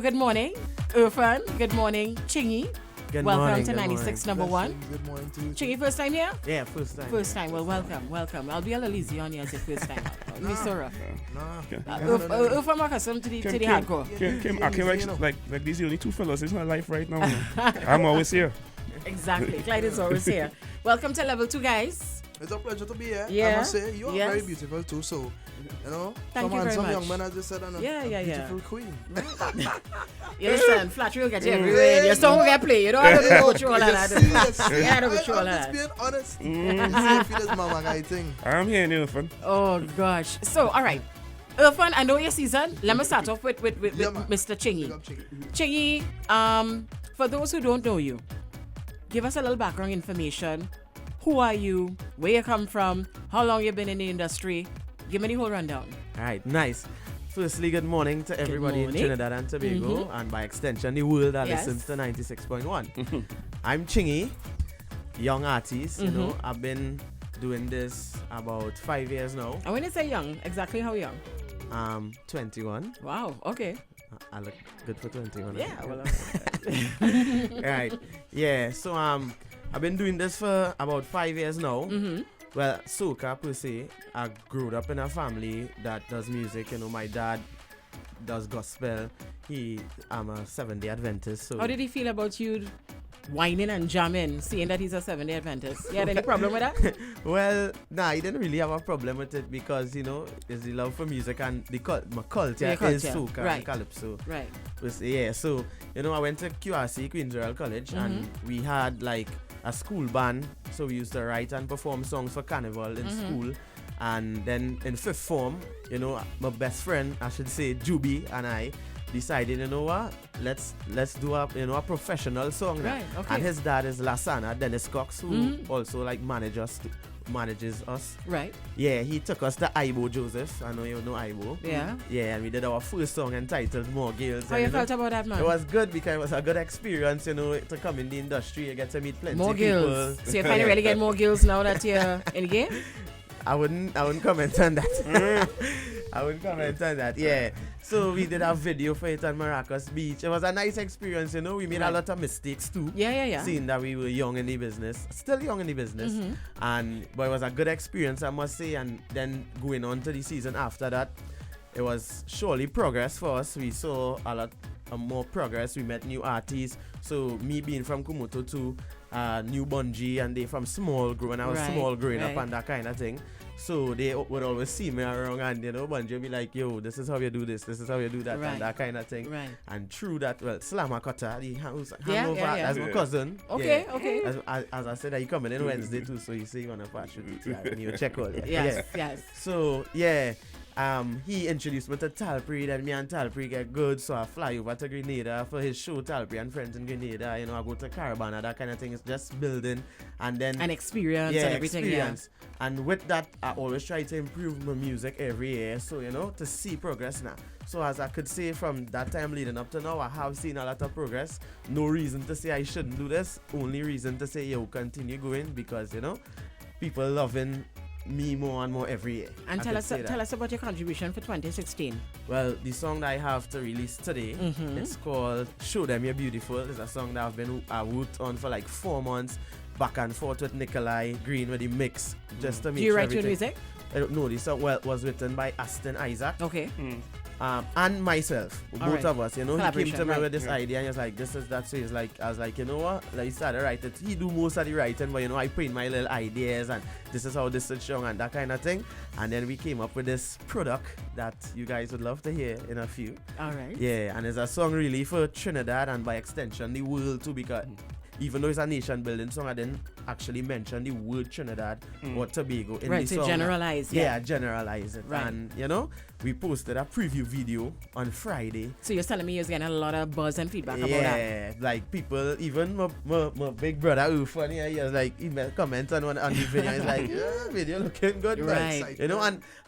Good morning, Erphaan. Good morning, Chingy. Good welcome morning, to good 96 morning. number one. Good morning to you. Chingy, first time here? Yeah, first time. First time. Well, welcome. I'll be a little easy on you as your first time. You're so rough. Erphaan accustomed to the hardcore. I came like these are the only two fellas in my life right now. I'm always here. Exactly. Clyde is always here. Welcome to level 2, guys. It's a pleasure to be here. Yeah. I must say, you are Yes. very beautiful too. So, Thank you very some much. young man has just said, beautiful queen. You understand? Flattery will get you everywhere. Your song will get played. You don't have to go through all of that. You have to go through all of I'm that. just being honest. You see, this mama guy thing. I'm here, Erphaan. Oh, gosh. So, all right. Erphaan, I know your season. Let me start off with Yeah, man. Mr. Chingy. Big up, Chingy. Chingy, for those who don't know you, give us a little background information. Who are you? Where you come from? How long you been in the industry? Give me the whole rundown. All right, nice. Firstly, good morning to everybody in morning. Trinidad and Tobago, and by extension, the world that Yes. listens to 96.1. I'm Chingy, young artist. You know, I've been doing this about 5 years now. And when you say young, exactly how young? 21. Wow, okay. I look good for 21. Yeah, well, Right. Yeah. So I've been doing this for about 5 years now. Well, soca per se. I grew up in a family that does music. You know, my dad does gospel. I'm a 7-day Adventist. So how did he feel about you whining and jamming, seeing that he's a 7-day Adventist? You had any problem with that? Well, nah, he didn't really have a problem with it because, you know, it's the love for music and my culture Your is culture, soca right. and calypso. Right. Yeah, so, you know, I went to QRC, Queen's Royal College, and we had like a school band. So we used to write and perform songs for carnival in school. And then in 5th form, you know, my best friend, I should say, Juby, and I decided, you know what, let's do a professional song. Right, okay. And his dad is Lasana, Dennis Cox, who also like manages us. Right. Yeah, he took us to Ibo Joseph. I know you know Ibo. Yeah. Yeah, and we did our first song entitled More Girls. How and, you know, felt about that, man? it was good because it was a good experience, you know, to come in the industry. You get to meet plenty More of people. girls. So you finally really get more girls now that you're in the game? I wouldn't comment on that. I wouldn't comment on that. Yeah. So we did a video for it on Maracas Beach. It was a nice experience, you know. We made a lot of mistakes too. Yeah. Seeing that we were young in the business, still young in the business, but it was a good experience, I must say. And then going on to the season after that, it was surely progress for us. We saw a lot more progress. We met new artists. So me being from Kumoto too, New Bungie, and they from small growing. I was small growing up and that kind of thing. So they would always see me around, and you know, Bungie would be like, "Yo, this is how you do this. This is how you do that, Right. and that kind of thing." Right. And through that, well, Slamakota, the hangover Yeah. as my cousin. Okay, Yeah. okay. As I said, he coming in Wednesday too, so you see you on a part shoot. Yeah, you check all that. Yes. So yeah, he introduced me to Talpri, then me and Talpri get good, so I fly over to Grenada for his show, Talpri and Friends in Grenada. You know, I go to Caravana, that kind of thing. It's just building, and then And experience and everything. experience. And with that, I always try to improve my music every year, so you know, to see progress now. So as I could say, from that time leading up to now, I have seen a lot of progress. No reason to say I shouldn't do this. Only reason to say, yo, continue going, because you know, people loving me more and more every year. And I tell could say that. us about your contribution for 2016. Well, the song that I have to release today, it's called Show Them You're Beautiful. It's a song that I worked on for like 4 months, back and forth with Nikolai Green with the mix, just to make Do you sure write your everything- music? I don't know. The song was written by Aston Isaac Okay. and myself, both right. of us. You know, he came Collaboration, to me right. with this idea, and he was like, "This is that." So he's like, I was like, you know what? Like, he started writing. He do most of the writing, but you know, I put in my little ideas, and this is how this is strong and that kind of thing. And then we came up with this product that you guys would love to hear in a few. All right. Yeah, and it's a song really for Trinidad and by extension the world too, because even though it's a nation building song, I didn't actually mention the word Trinidad or Tobago in Right, the to song. generalize. Yeah, generalize it. Right. And you know, we posted a preview video on Friday. So you're telling me you're getting a lot of buzz and feedback about that? Yeah, like people, even my big brother Erphaan, he was like, he made comment on the video. He's like, yeah, video looking good, man. Right. You know,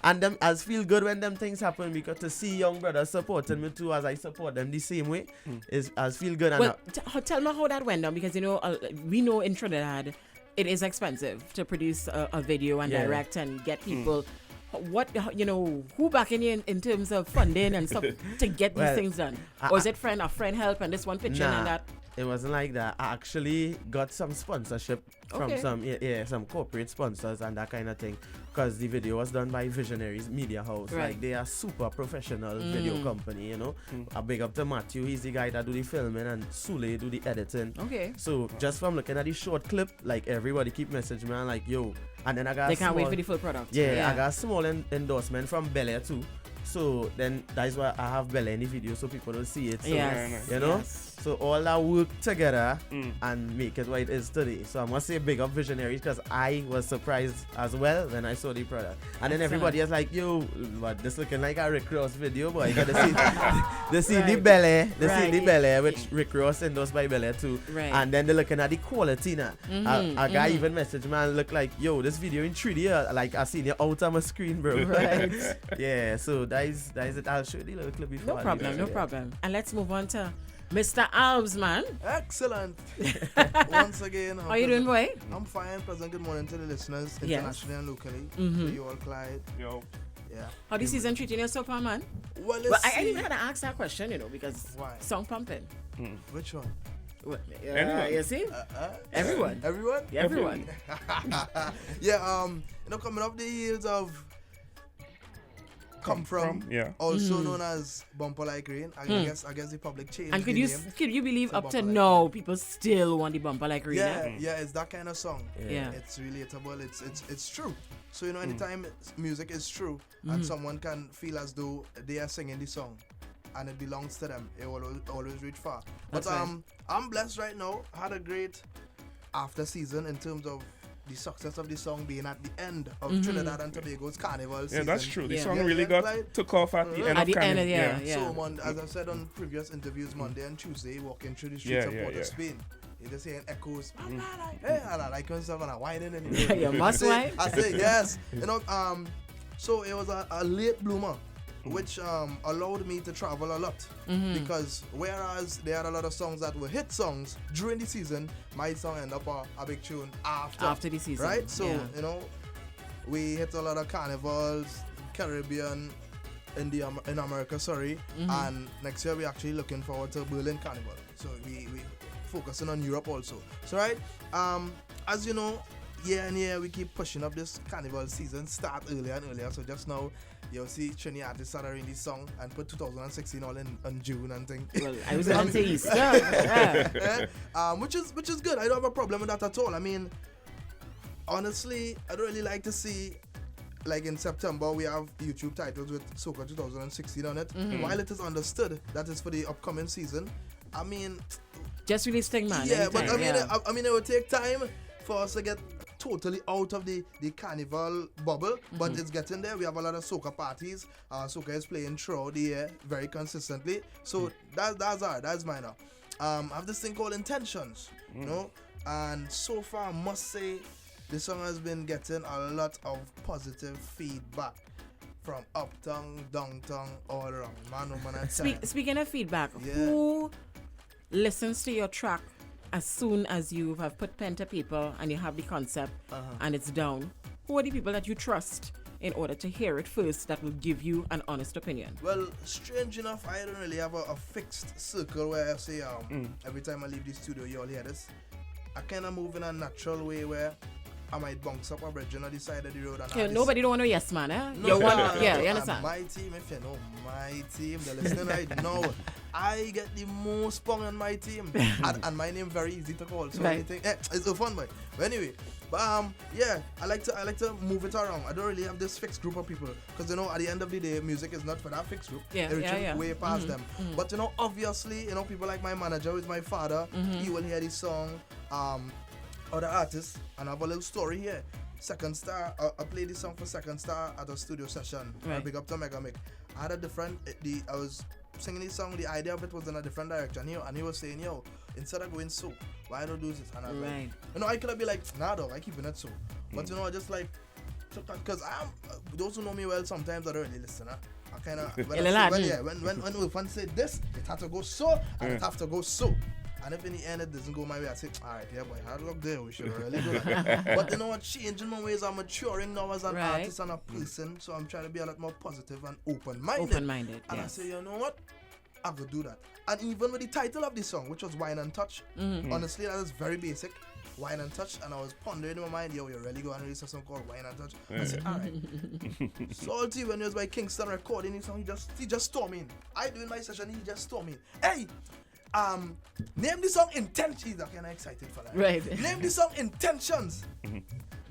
and them as feel good when them things happen, because to see young brothers supporting me too as I support them the same way is as feel good. Well, tell me how that went down, because you know we know in Trinidad it is expensive to produce a video and direct and get people what, who backing you in terms of funding and stuff to get these things done? Or is it a friend help and this one pitching and that? It wasn't like that. I actually got some sponsorship from some corporate sponsors and that kind of thing, because the video was done by Visionaries Media House. Right. Like, they are super professional video company, I big up to Matthew, he's the guy that do the filming, and Sule do the editing. Okay. So just from looking at the short clip, like, everybody keep messaging me, like, yo. And then I got they can't wait for the full product. Yeah, I got a small endorsement from Bel Air too. So then that's why I have Bel Air in the video, so people don't see it. So, Yes. So all that work together and make it what it is today. So I must say big up Visionaries, because I was surprised as well when I saw the product. And then everybody is like, yo, but this looking like a Rick Ross video, but you gotta see the Bel Air. They see the Bel Air, which Rick Ross endorsed by Bel Air too. Right. And then they're looking at the quality now. A guy even messaged me and look like, yo, this video in 3D, like I seen it out on my screen, bro. Right. Yeah, so that is it. I'll show you the little clip before. No problem. And let's move on to Mr. Alves, man. Excellent. Once again. How you doing, boy? I'm fine. Pleasant good morning to the listeners, internationally and locally. To you all, Clyde. Yo. Yeah. How the season treating you so far, man? Well, I even had to ask that question, because why? song pumping. Which one? Well, Anyone. you see? Everyone. Everyone? Everyone. Yeah, coming up the heels of Come From, also known as Bumper Like Rain. I guess the public changed And the name. could you believe up to Bumper Like now people still want the Bumper Like Rain? Yeah, it's that kind of song. Yeah. It's relatable. It's true. So anytime music is true and someone can feel as though they are singing the song and it belongs to them, it will always reach far. But I'm blessed right now. I had a great after season in terms of the success of the song being at the end of Trinidad and Tobago's carnival season. Yeah, that's true. The song Yeah, really took off at the end of carnival. So as I said on previous interviews, Monday and Tuesday, walking through the streets of Port of Spain, you're just hearing echoes. Hey, and I like yourself and I whining and You must whine. I say yes. So it was a late bloomer, which allowed me to travel a lot, because whereas there are a lot of songs that were hit songs during the season, my song ended up a big tune after the season, right? So we hit a lot of carnivals, Caribbean, in America, and next year we're actually looking forward to Berlin Carnival. So we focusing on Europe also. So as you know, year and year we keep pushing up this carnival season, start earlier and earlier. So just now you'll see Chingy artists start arranging this song and put 2016 all in June and things. Well, I was going to say Easter. Which is good. I don't have a problem with that at all. I mean, honestly, I don't really like to see, like in September we have YouTube titles with Soca 2016 on it. While it is understood that is for the upcoming season, I mean, just release thing, man. Yeah, but I mean, it will take time for us to get totally out of the carnival bubble, but it's getting there. We have a lot of soca parties. Soca is playing throughout the year very consistently. So that's mine now. I have this thing called Intentions, and so far I must say the song has been getting a lot of positive feedback from uptown, downtown, all around. Speaking of feedback, who listens to your track as soon as you have put pen to paper and you have the concept and it's down? Who are the people that you trust in order to hear it first that will give you an honest opinion? Well, strange enough, I don't really have a fixed circle where I say every time I leave the studio you all hear this. I kind of move in a natural way where I might bounce up a bridge on the side of the road. And nobody don't want to yes man, eh? No, you understand? My team, if you know my team, they're listening right now. I get the most pong on my team, and my name very easy to call. So anything, it's a fun boy. But anyway, I like to move it around. I don't really have this fixed group of people because at the end of the day, music is not for that fixed group. It reaches way past them. But obviously, people like my manager, who is my father, he will hear this song. Other artists, and I have a little story here. Second Star, I played this song for Second Star at a studio session. Right. Big up to Mega Mick. I had a different, I was singing this song, the idea of it was in a different direction, and he was saying, yo, instead of going so, why don't do this? And I was like, I could have been like, nah dog, I keeping it so. But I just like, because those who know me well, sometimes I don't really listen. I kind of, when Erphaan said this, it had to go so, and it have to go so. And if in the end it doesn't go my way, I say, alright, yeah, boy, hard luck there. We should really do that. But you know what? Changing my ways. I'm maturing now as an artist and a person. So I'm trying to be a lot more positive and open-minded. And I say, you know what? I could do that. And even with the title of the song, which was Wine and Touch, honestly, that is very basic. Wine and Touch. And I was pondering in my mind, yo, you're really going to release a song called Wine and Touch? I said, alright. Salty, when he was by Kingston recording his song, he just stormed in. I doing my session, he just stormed in. Hey! Name the song Intentions. I'm kind of excited for that. Right. Name the song Intentions.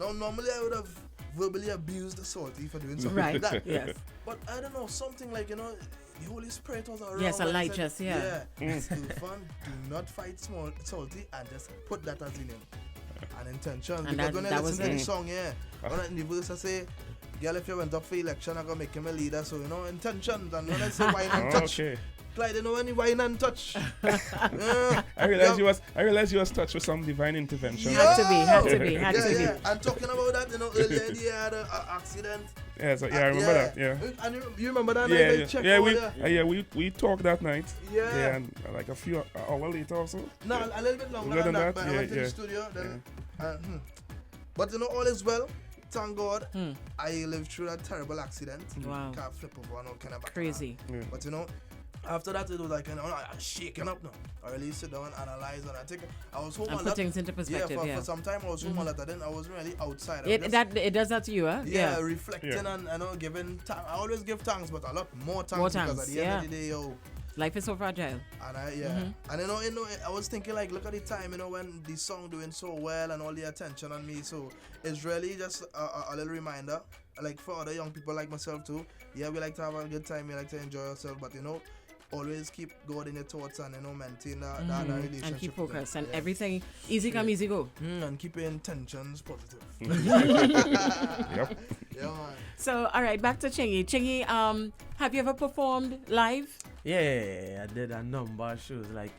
Now, normally I would have verbally abused the Salty for doing something like that. Yes. But I don't know, something like, you know, the Holy Spirit was around. Yes, a light just, yeah. It's too fun. Do not fight Salty and just put that as the name. And Intentions. And because when I listen to the it. song, when I in the verse I say, girl, if you went up for election, I'm going to make him a leader. So, you know, Intentions. And when I say Wine and Touch, Clyde, you know any Wine and Touch? I realized you was touched with some divine intervention. Had to be. And talking about that, you know, earlier in the year, I had an accident. Yeah, so, I remember that. Yeah. And you remember that night? We talked that night. Yeah. And like a few hours later or so. No, a little bit longer than that. But I went to the studio. Then, but you know, all is well. Thank God. I lived through that terrible accident. Wow. Can't flip over and all kind of Crazy. But you know, after that it was like, you know, I'm shaking up now. I really sit down, analyze, and I was home a lot. Put things into perspective. For some time I was home a lot. I wasn't really outside. It does that to you, huh? Yeah, reflecting and you know, giving thanks. I always give thanks, but a lot more thanks because at the end of the day, yo, life is so fragile. And and you know, I was thinking like, look at the time, you know, when the song doing so well and all the attention on me. So it's really just a little reminder, like for other young people like myself too. Yeah, we like to have a good time, we like to enjoy ourselves, but you know, always keep God in your thoughts and, you know, maintain that relationship. And keep focused and everything easy come, easy go. And keep your intentions positive. Yep. Yeah, man. So, all right, back to Chingy. Chingy, have you ever performed live? Yeah, I did a number of shows. Like,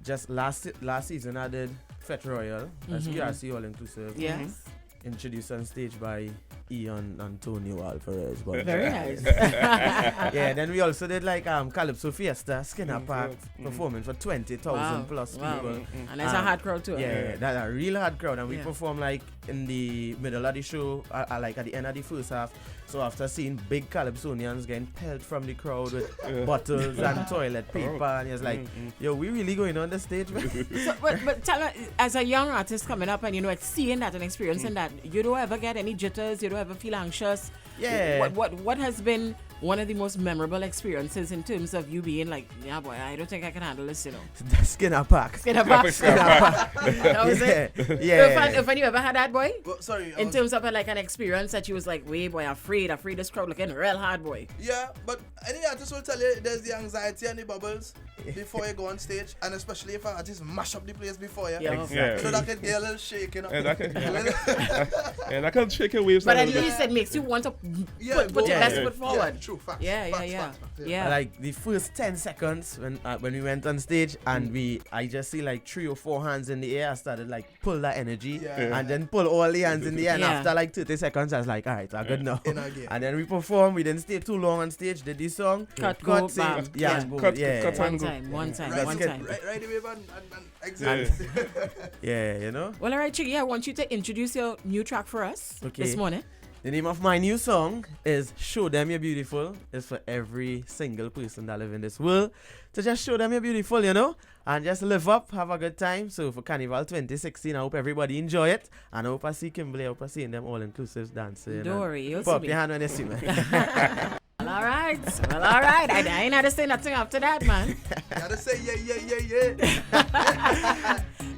just last season, I did Fet Royal. That's QRC All Inclusive. Yes. Introduced on stage by Ian Antonio Alvarez. But very nice. Yeah, then we also did like Calypso Fiesta, Skinner Park, performing for 20,000 plus people. And it's a hard crowd too. Yeah, that's a real hard crowd. And we perform like in the middle of the show, like at the end of the first half. So after seeing big Calypsonians getting pelted from the crowd with bottles and toilet paper, and it's like, yo, we really going on the stage? So, but tell me, as a young artist coming up and, you know, seeing that and experiencing that, you don't ever get any jitters, you don't ever feel anxious? Yeah. What has been one of the most memorable experiences in terms of you being like, yeah, boy, I don't think I can handle this, you know? Skinner Park. Skinner Park. That was it? Yeah. If you ever had that, boy? Well, sorry. In terms of like an experience that you was like, wait, boy, afraid this crowd looking real hard, boy. Yeah, but any artist will tell you there's the anxiety and the bubbles before you go on stage, and especially if an artist mash up the place before you. Yeah, exactly. You know, that can get a little shaking up. Yeah, that can shake your waves. But at least it makes you want to put your best foot forward. Yeah, true, facts. Yeah. Like the first 10 seconds when we went on stage and I just see like 3 or 4 hands in the air, I started like pull that energy and then pull all the hands in the air. And after like 30 seconds, I was like, all right, I'm good now. And then we performed. We didn't stay too long on stage. Did this song. Cut, go, bam. One time. Right away, man. Exactly. Yeah, you know. Well, all right, Chingy, I want you to introduce your new track for us this morning. The name of my new song is Show Them You're Beautiful. It's for every single person that live in this world to just show them you're beautiful, you know, and just live up, have a good time. So for Carnival 2016, I hope everybody enjoy it, and I hope I see Kimberly, I hope I see them all-inclusive dancing. Don't worry, you'll pop see your hand when you see me. Well, all right. I ain't had to say nothing after that, man. Gotta say yeah.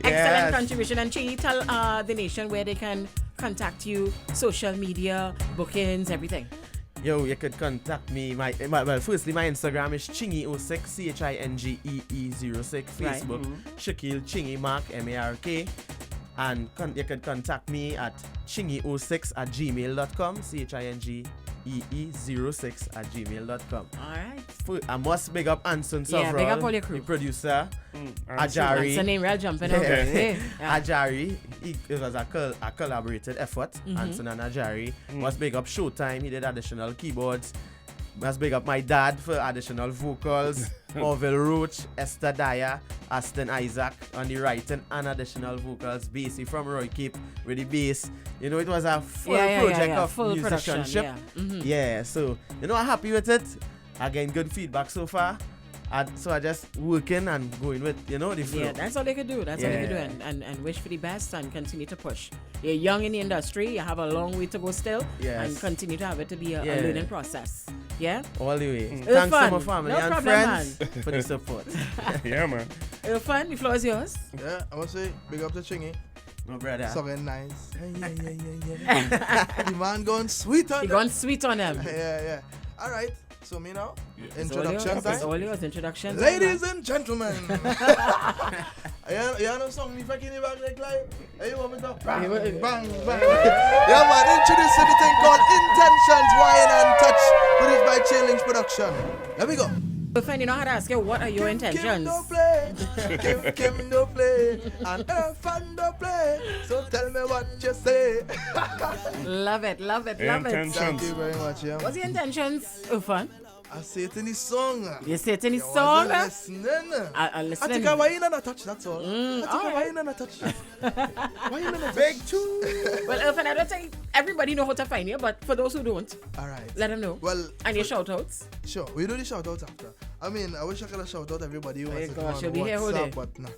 Excellent contribution. And Chingy, tell the nation where they can contact you, social media, bookings, everything. Yo, you could contact me. Firstly, my Instagram is Chingy06, CHINGEE06. Facebook, Shaquille Chingy Mark, MARK. And you could contact me at chingy06@gmail.com, CHINGEE06@gmail.com. All right. I must big up Anson Sovereign, big up all your crew. the producer, Ajari. That's the name real jumping out. Ajari, it was a collaborated effort. Anson and Ajari. Must big up Showtime, he did additional keyboards. Must big up my dad for additional vocals. Orville Roach, Esther Dyer, Aston Isaac on the writing and additional vocals, Basie from Roy Keep with the bass. You know, it was a full project of full musicianship. production, Yeah, so, you know, I'm happy with it. Again, good feedback so far. So I just working and going with, you know, the flow. Yeah, that's all they could do. That's all they could do, and wish for the best and continue to push. You're young in the industry. You have a long way to go still, and continue to have it to be a learning process. Yeah? All the way. Thanks to my family and friends for the support. Yeah, man. Erphaan, the floor is yours. Yeah, I want to say big up to Chingy. My brother. Something nice. Yeah. The man going sweet on He them. gone sweet on them. Yeah. All right. So me now. It's Introduction time. all yours. Introduction time. Ladies and gentlemen. You know song me fucking back like Clyde? Hey, you want me to bang, bang. Yeah, man, introduce to the thing called Intentions, Wine and Touch, produced by Chillings Production. Let me go. Erphaan, you know how to ask you, what are your intentions? Kim no play, Kim no play, and Erphaan no play. So tell me what you say. Love it. Intentions. Thank you very much, yeah. What's your intentions, Erphaan? I say it in the song. You say it in the song? Listening. I listen. I think I wine and a touch, that's all. I think I alright. wine and a touch. Wine and a touch. Big two. Well, Erphaan, I don't think everybody know how to find you, but for those who don't, Alright. let them know. Well, And your shout outs. sure, we do the shout outs after. I mean, I wish I could have shout out everybody who Oh, has gosh, it on you'll be here all day. WhatsApp, but nah.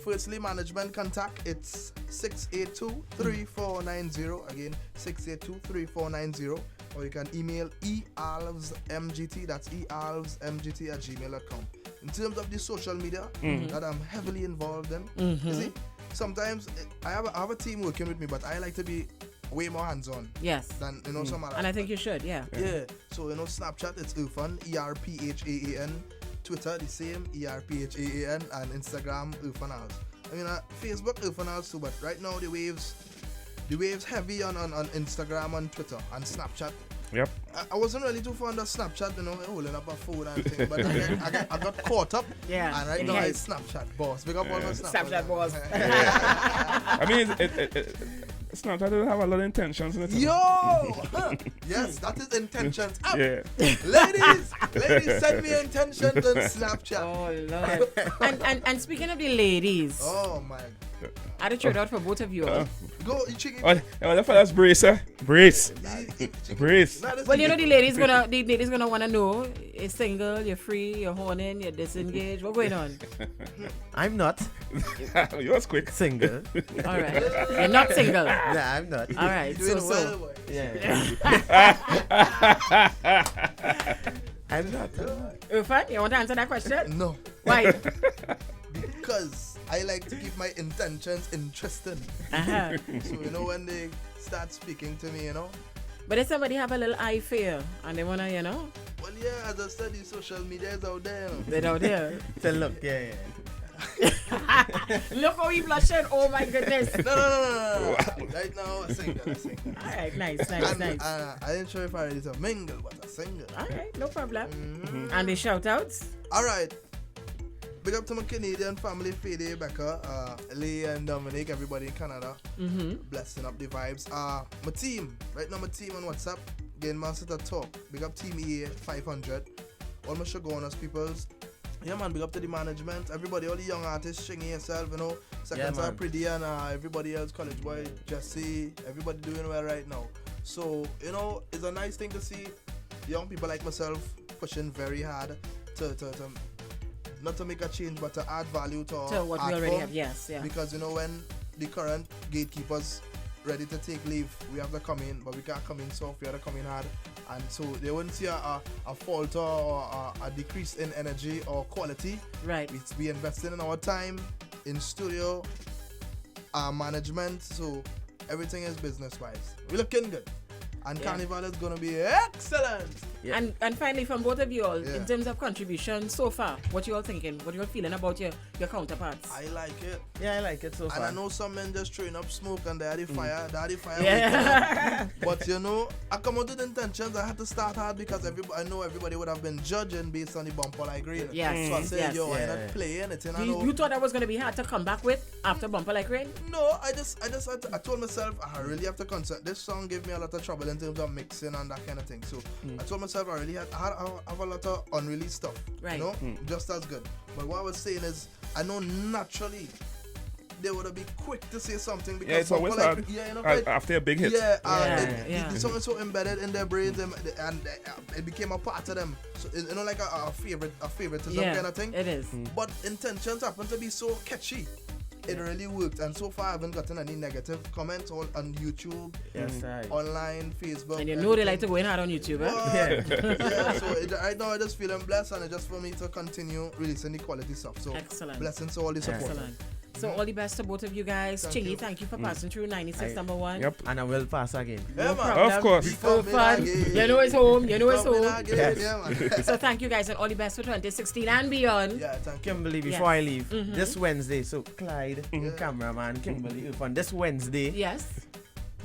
Firstly, management contact, it's 682-3490. Again, 682-3490. Or you can email ealvesmgt, that's ealvesmgt@gmail.com. In terms of the social media that I'm heavily involved in, you see, sometimes I have a team working with me, but I like to be way more hands-on Yes. than, you know, some other. And I think you should, yeah. Yeah, so you know, Snapchat, it's Erphaan, Erphaan. Twitter, the same, Erphaan, and Instagram, Erphaan Alves. I mean, Facebook, Erphaan Alves too, but right now the waves heavy on Instagram and Twitter and Snapchat. Yep. I wasn't really too fond of Snapchat, you know, holding up a phone and thing, but I got caught up. Yeah. And right now Yeah. it's Snapchat boss. Big up all my Snapchat boss. I mean, Snapchat doesn't have a lot of intentions in it. Yo! Yes, that is intentions up. Yeah. Ladies, send me intentions on Snapchat. Oh, Lord. and speaking of the ladies, Oh my. I had a trade out for both of you. Go, you chicken. Oh, the fella's brace, eh? Brace. Brace. Well, you know the ladies gonna wanna know, you're single, you're free, you're horny, you're disengaged. What's going on? I'm not You was quick. single. All right. You're not single. Nah, I'm not. All right. Doing So well, boy. Yeah. I'm not. Erphaan, you want to answer that question? No, Why? because I like to keep my intentions interesting. Uh-huh. So you know when they start speaking to me, you know. But if somebody have a little eye fear and they wanna, you know, Well, yeah, as I said, the social media is out there. You know. they're out there. So look, yeah. Look how he blushing. Oh my goodness. No. Right now, I'm single. All right, nice. And, I didn't sure if I ready to mingle, but I'm single. All right, no problem. And the shout outs? All right. Big up to my Canadian family, Fede, Becca, Lee and Dominic, everybody in Canada. Blessing up the vibes. My team, right now my team on WhatsApp, Game Master to Talk. Big up Team EA 500. All my Shoguners peoples. Yeah, man, big up to the management. Everybody, all the young artists, Chingy yourself, you know. Second man. Pretty and everybody else, College Boy, Jesse, everybody doing well right now. So, you know, it's a nice thing to see young people like myself pushing very hard to not to make a change, but to add value to To what we art already form. have, yes, yeah. Because, you know, when the current gatekeepers ready to take leave, we have to come in, but we can't come in soft, we have to come in hard. And so they wouldn't see a falter or a decrease in energy or quality. Right. We invested in our time, in studio, our management, so everything is business-wise. We're looking good. And Yeah. Carnival is going to be excellent. Yeah. And finally, from both of you all, Yeah. in terms of contribution so far, what you all thinking? What you all feeling about your counterparts? I like it. Yeah, I like it so And far. I know some men just throwing up smoke and they're the fire. Yeah. But you know, I come out with intentions. I had to start hard because I know everybody would have been judging based on the bumper like rain. Yes, So I said, yes. yo, I'm Yeah. not playing it. And I You, know. you thought that was going to be hard to come back with after Bumper Like Rain? No, I told myself I really have to concentrate. This song gave me a lot of trouble in terms of mixing and that kind of thing. So I told myself myself, I have a lot of unreleased stuff. Right. You know, just as good. But what I was saying is, I know naturally they would be quick to say something because it's always hard. After a big hit. The song is so embedded in their brains and it became a part of them. So you know, like a favoritism kind of thing. It is. But intentions happen to be so catchy. It really worked, and so far I haven't gotten any negative comments on YouTube, online, Facebook. And you know they like to go in hard on YouTube, yeah, so right now I just feel I'm blessed, and it's just for me to continue releasing the quality stuff. So excellent. Blessings to all the support. Excellent. So all the best to both of you guys. Chingy, thank you for passing through 96 number 1. Yep. And I will pass again. Yeah, man. Of course. So fun. You know it's home. You know it's home. Yes. Yeah, man. So thank you guys, and all the best for 2016 and beyond. Yeah, thank you. Kimberly, before I leave, this Wednesday, so Clyde, cameraman, Kimberly, Erphaan, this Wednesday, Yes.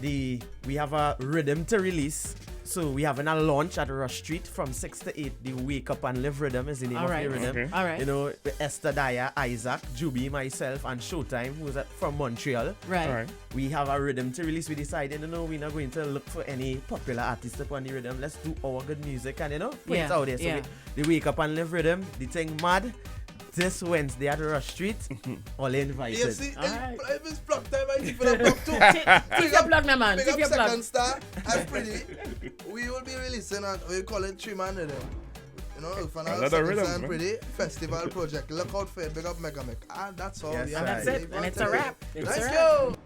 we have a rhythm to release. So we having a launch at Rush Street from 6 to 8. The Wake Up and Live Rhythm is the name of the rhythm. Okay. All right. You know, Esther Dyer, Isaac, Juby, myself, and Showtime, who's from Montreal. Right. All right. We have a rhythm to release. We decided, we're not going to look for any popular artists upon the rhythm. Let's do our good music and, put it out there. So the Wake Up and Live Rhythm, the thing mad. This Wednesday at Rush Street, all invited. You see, Alright. if it's block time, I give it a block too. Take your plug now, man. Big Take up your plug. Second Star and Pretty. We will be releasing we call it 3-man rhythm. You know, Erphaan Alves, Another rhythm, and bro. Pretty Festival Project. Look out for it. Big up Mega Mic. And that's all. Yes, we have And that's to it. leave And on it's a today. wrap. It's a Thank wrap. you.